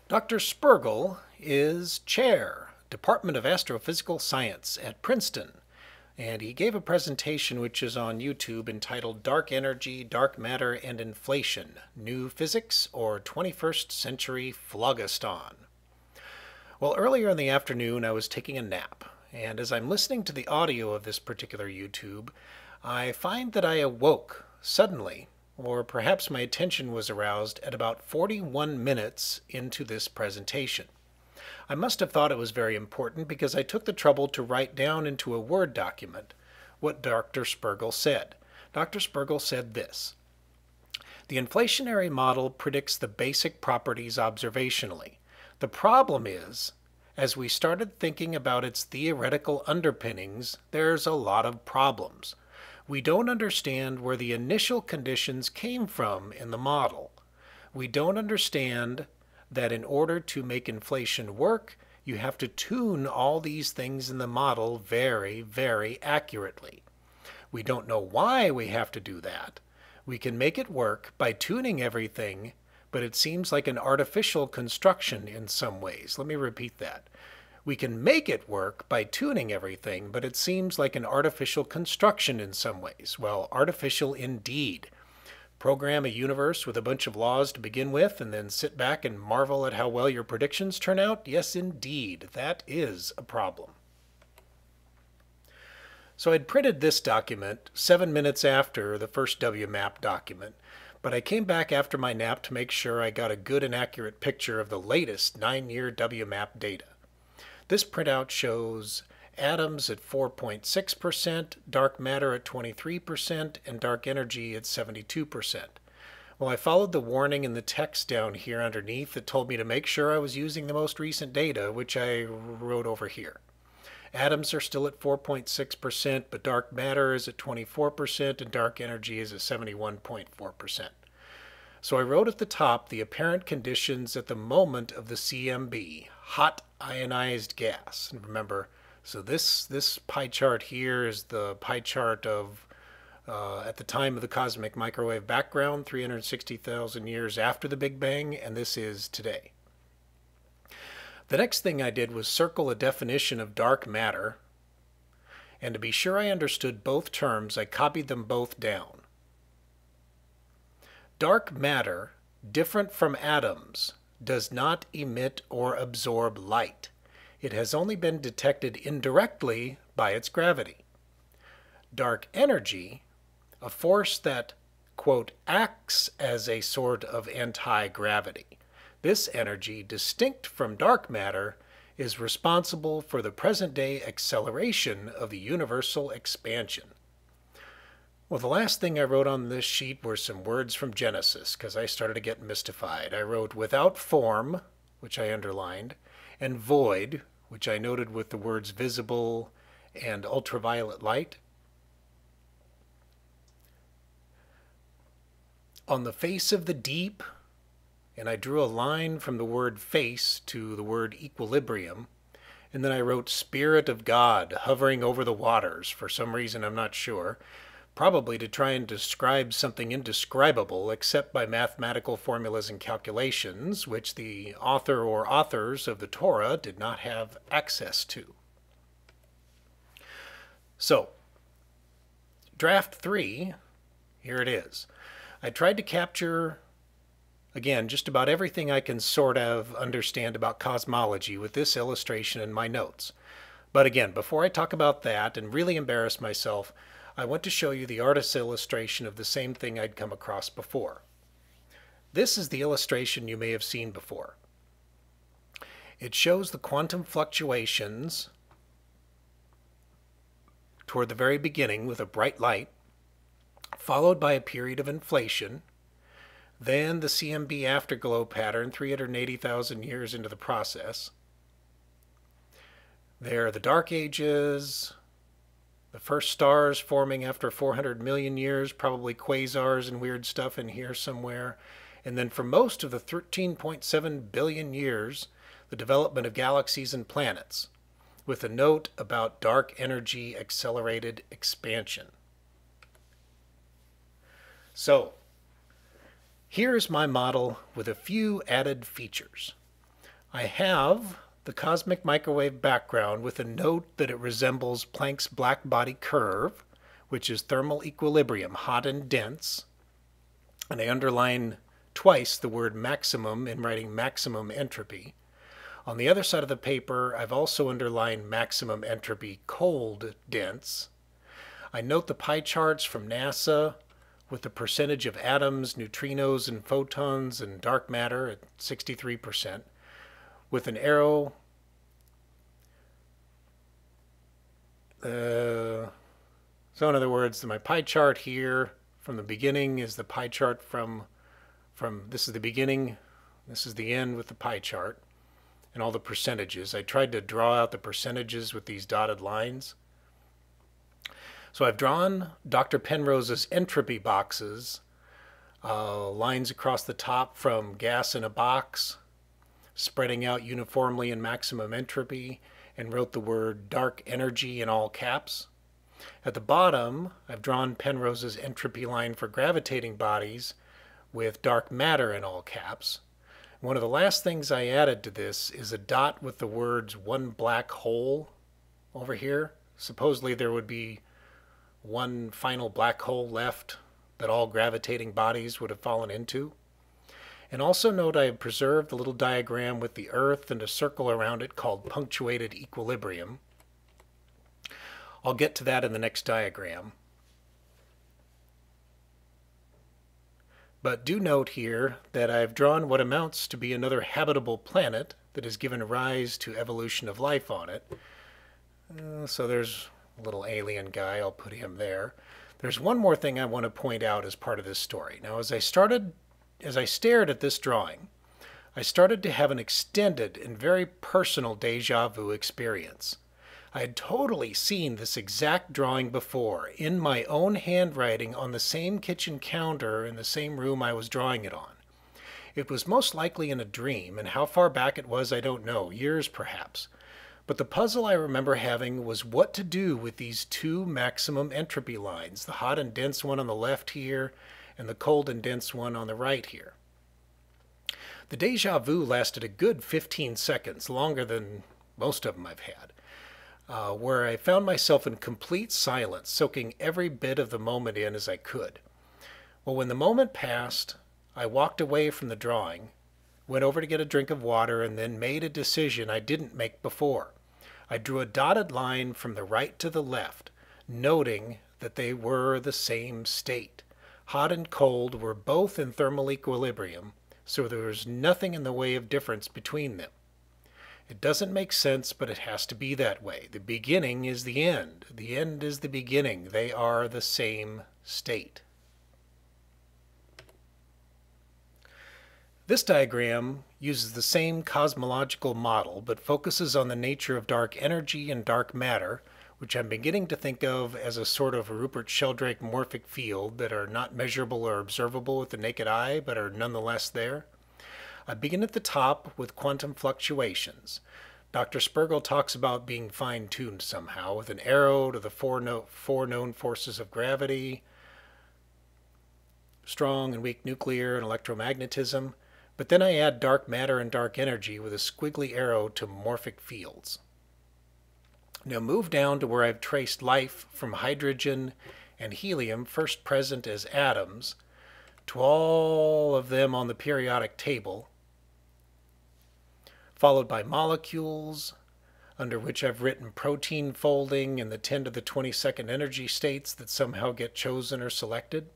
Dr. Spergel is chair, Department of Astrophysical Science at Princeton, and he gave a presentation which is on YouTube entitled Dark Energy, Dark Matter, and Inflation, New Physics or 21st Century Phlogiston. Well, earlier in the afternoon I was taking a nap, and as I'm listening to the audio of this particular YouTube, I find that I awoke suddenly, or perhaps my attention was aroused at about 41 minutes into this presentation. I must have thought it was very important because I took the trouble to write down into a Word document what Dr. Spergel said. Dr. Spergel said this: "The inflationary model predicts the basic properties observationally. The problem is, as we started thinking about its theoretical underpinnings, there's a lot of problems. We don't understand where the initial conditions came from in the model. We don't understand that in order to make inflation work, you have to tune all these things in the model very, very accurately. We don't know why we have to do that. We can make it work by tuning everything, but it seems like an artificial construction in some ways." Let me repeat that. We can make it work by tuning everything, but it seems like an artificial construction in some ways. Well, artificial indeed. Program a universe with a bunch of laws to begin with and then sit back and marvel at how well your predictions turn out? Yes, indeed. That is a problem. So I'd printed this document 7 minutes after the first WMAP document, but I came back after my nap to make sure I got a good and accurate picture of the latest 9-year WMAP data. This printout shows atoms at 4.6%, dark matter at 23%, and dark energy at 72%. Well, I followed the warning in the text down here underneath that told me to make sure I was using the most recent data, which I wrote over here. Atoms are still at 4.6%, but dark matter is at 24%, and dark energy is at 71.4%. So I wrote at the top the apparent conditions at the moment of the CMB, hot ionized gas. And remember, so this pie chart here is the pie chart of at the time of the cosmic microwave background, 360,000 years after the Big Bang, and this is today. The next thing I did was circle a definition of dark matter, and to be sure I understood both terms, I copied them both down. Dark matter, different from atoms, does not emit or absorb light. It has only been detected indirectly by its gravity. Dark energy, a force that, quote, acts as a sort of anti-gravity. This energy, distinct from dark matter, is responsible for the present-day acceleration of the universal expansion. Well, the last thing I wrote on this sheet were some words from Genesis, because I started to get mystified. I wrote without form, which I underlined, and void, which I noted with the words visible and ultraviolet light. On the face of the deep, and I drew a line from the word face to the word equilibrium, and then I wrote Spirit of God hovering over the waters. For some reason, I'm not sure. Probably to try and describe something indescribable except by mathematical formulas and calculations, which the author or authors of the Torah did not have access to. So, draft 3, here it is. I tried to capture, again, just about everything I can sort of understand about cosmology with this illustration in my notes. But again, before I talk about that and really embarrass myself, I want to show you the artist's illustration of the same thing I'd come across before. This is the illustration you may have seen before. It shows the quantum fluctuations toward the very beginning with a bright light, followed by a period of inflation, then the CMB afterglow pattern 380,000 years into the process. There are the dark ages, the first stars forming after 400 million years, probably quasars and weird stuff in here somewhere. And then for most of the 13.7 billion years, the development of galaxies and planets, with a note about dark energy accelerated expansion. So, here is my model with a few added features. I have the cosmic microwave background with a note that it resembles Planck's black body curve, which is thermal equilibrium, hot and dense. And I underline twice the word maximum in writing maximum entropy. On the other side of the paper, I've also underlined maximum entropy, cold dense. I note the pie charts from NASA with the percentage of atoms, neutrinos, and photons and dark matter at 63%, with an arrow. So in other words, my pie chart here from the beginning is the pie chart from this is the beginning, this is the end with the pie chart and all the percentages. I tried to draw out the percentages with these dotted lines. So I've drawn Dr. Penrose's entropy boxes, lines across the top from gas in a box, spreading out uniformly in maximum entropy, and wrote the word dark energy in all caps. At the bottom, I've drawn Penrose's entropy line for gravitating bodies with dark matter in all caps. One of the last things I added to this is a dot with the words one black hole over here. Supposedly there would be one final black hole left that all gravitating bodies would have fallen into. And also note I have preserved the little diagram with the Earth and a circle around it called punctuated equilibrium. I'll get to that in the next diagram. But do note here that I've drawn what amounts to be another habitable planet that has given rise to evolution of life on it. So there's a little alien guy, I'll put him there. There's one more thing I want to point out as part of this story. Now as I stared at this drawing, I started to have an extended and very personal deja vu experience. I had totally seen this exact drawing before, in my own handwriting on the same kitchen counter in the same room I was drawing it on. It was most likely in a dream, and how far back it was I don't know, years perhaps. But the puzzle I remember having was what to do with these two maximum entropy lines, the hot and dense one on the left here, and the cold and dense one on the right here. The deja vu lasted a good 15 seconds, longer than most of them I've had. Where I found myself in complete silence, soaking every bit of the moment in as I could. Well, when the moment passed, I walked away from the drawing, went over to get a drink of water, and then made a decision I didn't make before. I drew a dotted line from the right to the left, noting that they were the same state. Hot and cold were both in thermal equilibrium, so there was nothing in the way of difference between them. It doesn't make sense, but it has to be that way. The beginning is the end. The end is the beginning. They are the same state. This diagram uses the same cosmological model, but focuses on the nature of dark energy and dark matter, which I'm beginning to think of as a sort of Rupert Sheldrake morphic field that are not measurable or observable with the naked eye, but are nonetheless there. I begin at the top with quantum fluctuations. Dr. SPERGEL talks about being fine-tuned somehow with an arrow to the four known forces of gravity, strong and weak nuclear and electromagnetism, but then I add dark matter and dark energy with a squiggly arrow to morphic fields. Now move down to where I've traced life from hydrogen and helium, first present as atoms, to all of them on the periodic table, followed by molecules, under which I've written protein folding and the 10 to the 22nd energy states that somehow get chosen or selected.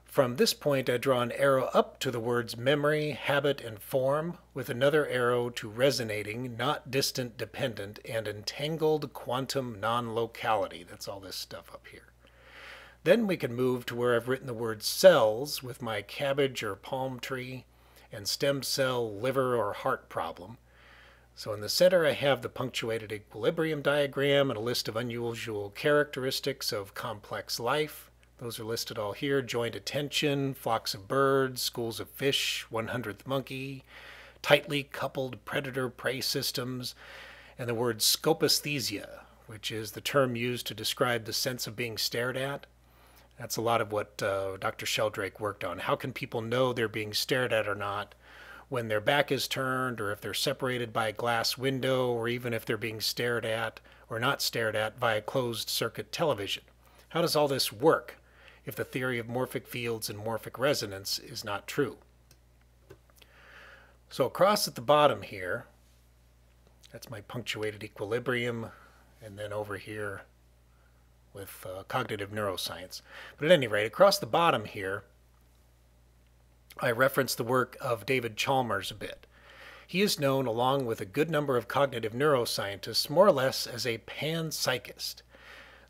From this point, I draw an arrow up to the words memory, habit, and form, with another arrow to resonating, not distant, dependent, and entangled quantum non-locality. That's all this stuff up here. Then we can move to where I've written the word cells with my cabbage or palm tree and stem cell, liver, or heart problem. So in the center I have the punctuated equilibrium diagram and a list of unusual characteristics of complex life. Those are listed all here: joint attention, flocks of birds, schools of fish, 100th monkey, tightly coupled predator-prey systems, and the word scopisthesia, which is the term used to describe the sense of being stared at. That's a lot of what Dr. Sheldrake worked on. How can people know they're being stared at or not when their back is turned, or if they're separated by a glass window, or even if they're being stared at or not stared at by a closed circuit television. How does all this work if the theory of morphic fields and morphic resonance is not true? So across at the bottom here, that's my punctuated equilibrium, and then over here with cognitive neuroscience. But at any rate, across the bottom here, I reference the work of David Chalmers a bit. He is known, along with a good number of cognitive neuroscientists, more or less as a panpsychist.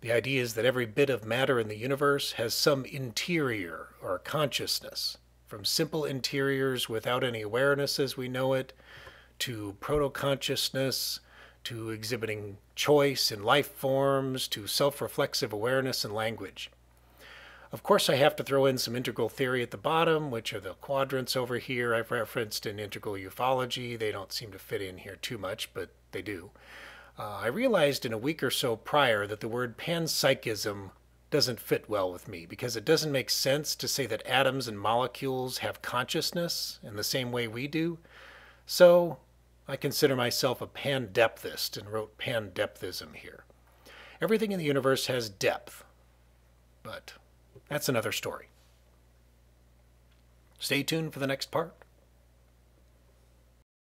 The idea is that every bit of matter in the universe has some interior or consciousness, from simple interiors without any awareness as we know it, to proto-consciousness, to exhibiting choice in life forms, to self-reflexive awareness and language. Of course, I have to throw in some integral theory at the bottom, which are the quadrants over here I've referenced in integral ufology. They don't seem to fit in here too much, but they do. I realized in a week or so prior that the word panpsychism doesn't fit well with me, because it doesn't make sense to say that atoms and molecules have consciousness in the same way we do. So I consider myself a pan-depthist and wrote pan-depthism here. Everything in the universe has depth, but that's another story. Stay tuned for the next part.